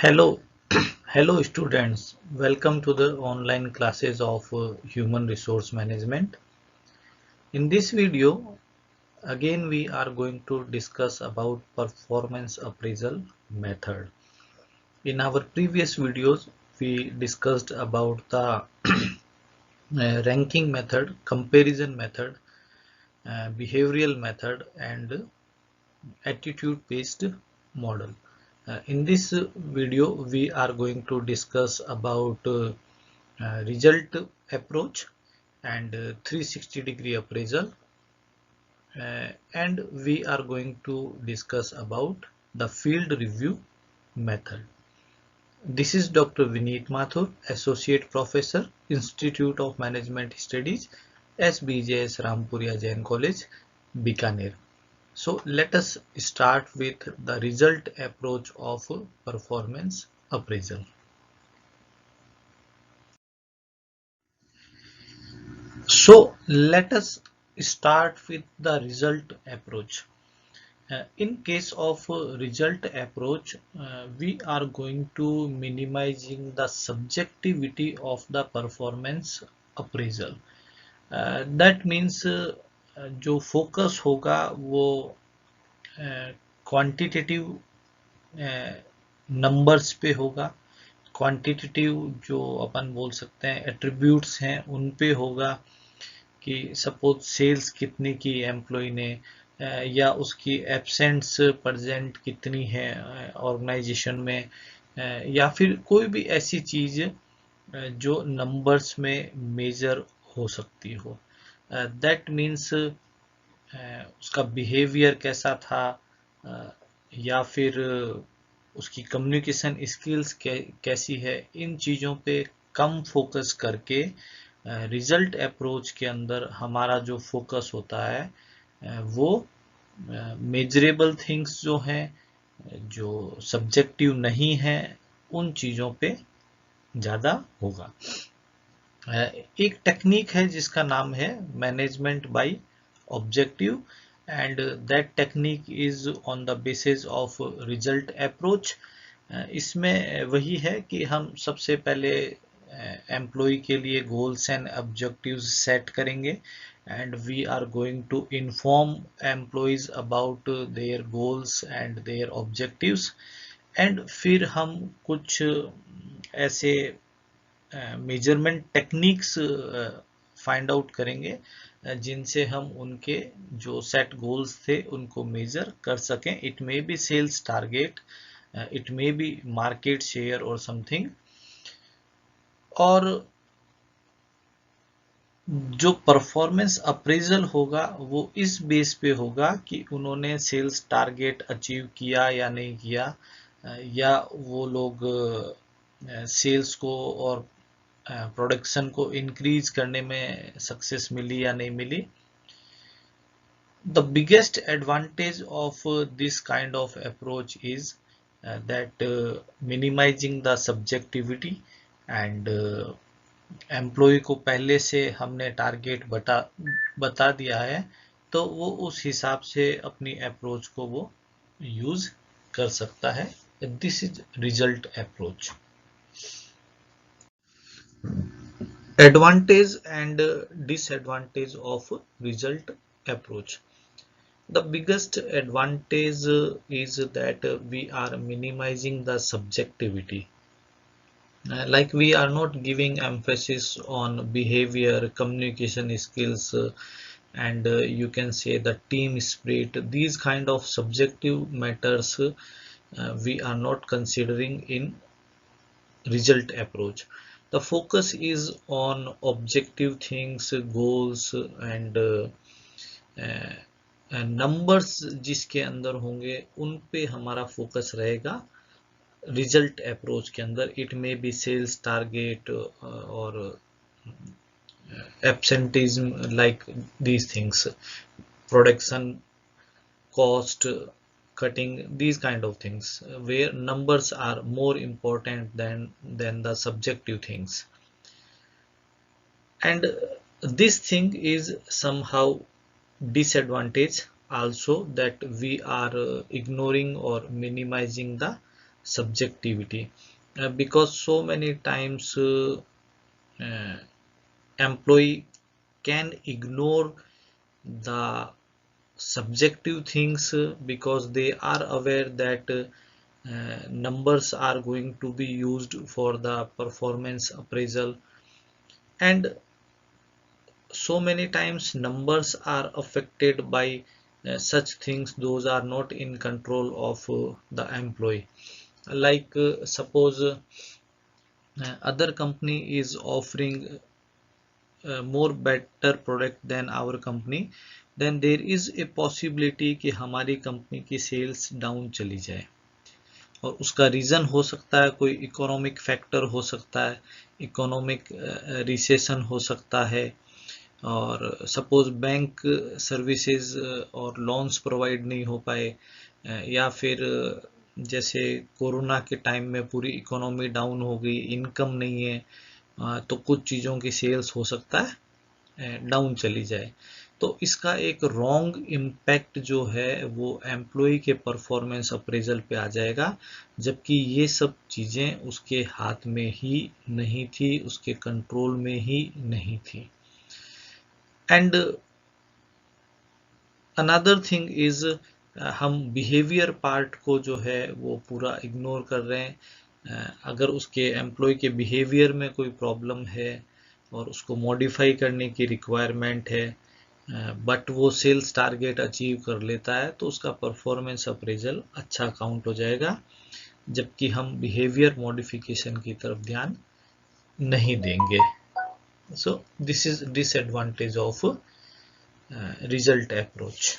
Hello, hello students. Welcome to the online classes of Human Resource Management. In this video, again we are going to discuss about performance appraisal method. In our previous videos, we discussed about the ranking method, comparison method, behavioral method, and attitude-based model. In this video, we are going to discuss about result approach and 360-degree appraisal, and we are going to discuss about the field review method. This is Dr. Vineet Mathur, Associate Professor, Institute of Management Studies, SBJS Rampuria Jain College, Bikaner. So let us start with the result approach of performance appraisal. So let us start with the result approach. In case of result approach, we are going to minimizing the subjectivity of the performance appraisal. That means जो focus होगा वो quantitative numbers पे होगा, quantitative जो अपन बोल सकते हैं attributes हैं उन पे होगा कि सपोज सेल्स कितनी की एम्प्लॉय ने, या उसकी एब्सेंट्स प्रेजेंट कितनी है ऑर्गेनाइजेशन में, या फिर कोई भी ऐसी चीज जो नंबर्स में मेजर हो सकती हो. दैट मीन्स उसका बिहेवियर कैसा था, या फिर उसकी कम्युनिकेशन स्किल्स कैसी है, इन चीज़ों पे कम फोकस करके रिजल्ट अप्रोच के अंदर हमारा जो फोकस होता है वो मेजरेबल थिंग्स जो हैं, जो सब्जेक्टिव नहीं है, उन चीज़ों पे ज़्यादा होगा. एक टेक्निक है जिसका नाम है management by objective, and that technique is on the basis of result approach. इसमें वही है कि हम सबसे पहले एम्प्लॉय के लिए गोल्स एंड ऑब्जेक्टिव्स सेट करेंगे, and we are going to inform employees about their goals and their objectives, and फिर हम कुछ ऐसे मेजरमेंट टेक्निक्स फाइंड आउट करेंगे जिनसे हम उनके जो सेट गोल्स थे उनको मेजर कर सकें. It may be sales target, it may be market share और समथिंग. और जो परफॉर्मेंस अप्रेजल होगा वो इस बेस पे होगा कि उन्होंने सेल्स टारगेट अचीव किया या नहीं किया, या वो लोग सेल्स को और प्रोडक्शन को इंक्रीज करने में सक्सेस मिली या नहीं मिली. The biggest advantage of this kind of approach is that minimizing the subjectivity, and employee को पहले से हमने टारगेट बता दिया है तो वो उस हिसाब से अपनी अप्रोच को वो यूज कर सकता है. This is result approach. Advantage and disadvantage of result approach. The biggest advantage is that we are minimizing the subjectivity. Like we are not giving emphasis on behavior, communication skills, and you can say the team spirit. These kind of subjective matters we are not considering in result approach. The focus is on objective things, goals, and numbers जिसके अंदर होंगे उन पे हमारा focus रहेगा. Result approach के अंदर it may be sales target और absenteeism, like these things, production cost cutting, these kind of things where numbers are more important than the subjective things. And this thing is somehow disadvantage also, that we are ignoring or minimizing the subjectivity, because so many times employee can ignore the subjective things because they are aware that numbers are going to be used for the performance appraisal, and so many times numbers are affected by such things those are not in control of the employee. Like suppose other company is offering more better product than our company, then there is a possibility कि हमारी company की sales down चली जाए, और उसका reason हो सकता है कोई इकोनॉमिक फैक्टर हो सकता है, इकोनॉमिक रिसेशन हो सकता है, और सपोज बैंक सर्विसेज और लोन्स प्रोवाइड नहीं हो पाए, या फिर जैसे कोरोना के टाइम में पूरी इकोनॉमी डाउन हो गई, इनकम नहीं है, तो कुछ चीज़ों की सेल्स हो सकता है डाउन चली जाए। तो इसका एक रॉन्ग इम्पैक्ट जो है वो एम्प्लॉय के परफॉर्मेंस अप्रेजल पे आ जाएगा, जबकि ये सब चीज़ें उसके हाथ में ही नहीं थी, उसके कंट्रोल में ही नहीं थी। एंड अनदर थिंग इज हम बिहेवियर पार्ट को जो है वो पूरा इग्नोर कर रहे हैं। अगर उसके एम्प्लॉय के बिहेवियर में कोई प्रॉब्लम है और उसको मॉडिफाई करने की रिक्वायरमेंट है, बट वो सेल्स टारगेट अचीव कर लेता है, तो उसका परफॉर्मेंस अप्रेजल अच्छा काउंट हो जाएगा, जबकि हम बिहेवियर मॉडिफिकेशन की तरफ ध्यान नहीं देंगे। So this is disadvantage of result approach.